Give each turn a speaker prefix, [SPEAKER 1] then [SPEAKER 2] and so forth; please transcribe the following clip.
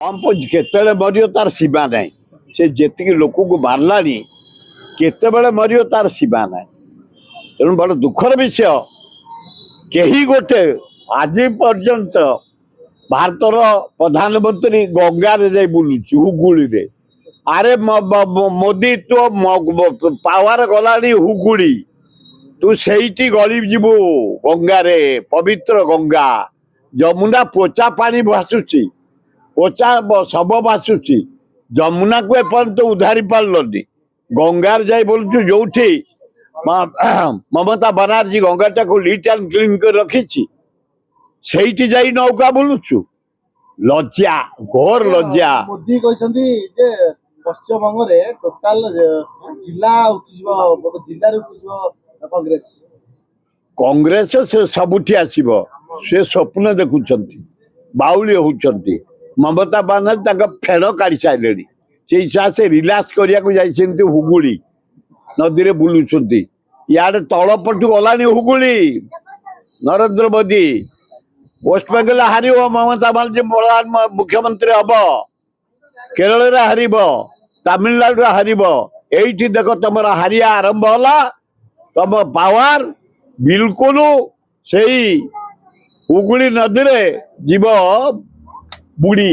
[SPEAKER 1] କେତେବେଳେ ମରିବ ତାର ସୀମା ନାହିଁ। ସେ ଯେତିକି ଲୋକକୁ ମାରିଲାଣି କେତେବେଳେ ମରିବ ତାର ସୀମା ନାହିଁ। ତେଣୁ ବଡ଼ ଦୁଃଖର ବିଷୟ, କେହି ଗୋଟେ ଆଜି ପର୍ଯ୍ୟନ୍ତ ଭାରତର ପ୍ରଧାନମନ୍ତ୍ରୀ ଗଙ୍ଗାରେ ଯାଇ ବୁଲୁଛି, ହୁଗୁଳିରେ। ଆରେ ମୋଦି ତୋ ପାୱାର ଗଲାଣି ହୁଗୁଳି, ତୁ ସେଇଠି ଗଳି ଯିବୁ ଗଙ୍ଗାରେ, ପବିତ୍ର ଗଙ୍ଗା। ଯମୁନା ପୋଚା ପାଣି ଭାସୁଛି, ପୋଚା ଶବ ଭାସୁଛି, ଯମୁନାକୁ ଏପର୍ଯ୍ୟନ୍ତ ଉଦ୍ଧାରି ପାରିଲନି। ଗଙ୍ଗାରେ ଯାଇ ବୋଲୁଛୁ, ଯୋଉଠି ମମତା ବାନାର୍ଜୀ ଗଙ୍ଗାଟାକୁ ଲିଟ୍ ଆଣ୍ଡ କ୍ଲିନ୍ କରି ରଖିଛି, ସେଇଠି ଯାଇ ନୌକା ବୁଲୁଛୁ। ଲଜ୍ଜା, ଘୋର ଲଜ୍ଜା।
[SPEAKER 2] ମୋଦି କହିଛନ୍ତି ଯେ ପଶ୍ଚିମବଙ୍ଗରେ ଟୋଟାଲ ଜିଲ୍ଲା ଉଠିଯିବ, ଜିଲ୍ଲାରେ ଉଠିଯିବ କଂଗ୍ରେସ।
[SPEAKER 1] କଂଗ୍ରେସ ସେ ସବୁଠି ଆସିବ, ସେ ସ୍ୱପ୍ନ ଦେଖୁଛନ୍ତି, ବାଉଳି ହଉଛନ୍ତି। ମମତା ବାନାର୍ଜୀ ତାଙ୍କ ଫେଣ କାଢି ସାରିଲେଣି। ସେଇ ସେ ରିଲାକ୍ସ କରିବାକୁ ଯାଇଛନ୍ତି, ହୁଗୁଳି ନଦୀରେ ବୁଲୁଛନ୍ତି। ଇଆଡେ ତଳପଟୁ ଗଲାଣି ହୁଗୁଳି। ନରେନ୍ଦ୍ର ମୋଦି ୱେଷ୍ଟବେଙ୍ଗଲ ହାରିବ, ମମତା ବାନାର୍ଜୀ ମୁଖ୍ୟମନ୍ତ୍ରୀ ହବ, କେରଳରେ ହାରିବ, ତାମିଲନାଡୁରେ ହାରିବ। ଏଇଠି ଦେଖ ତମର ହାରିଆ ଆରମ୍ଭ ହେଲା। ତମ ପାୱାର ବିଲକୁଲ ସେଇ ହୁଗୁଳି ନଦୀରେ ଯିବ ବୁଡି।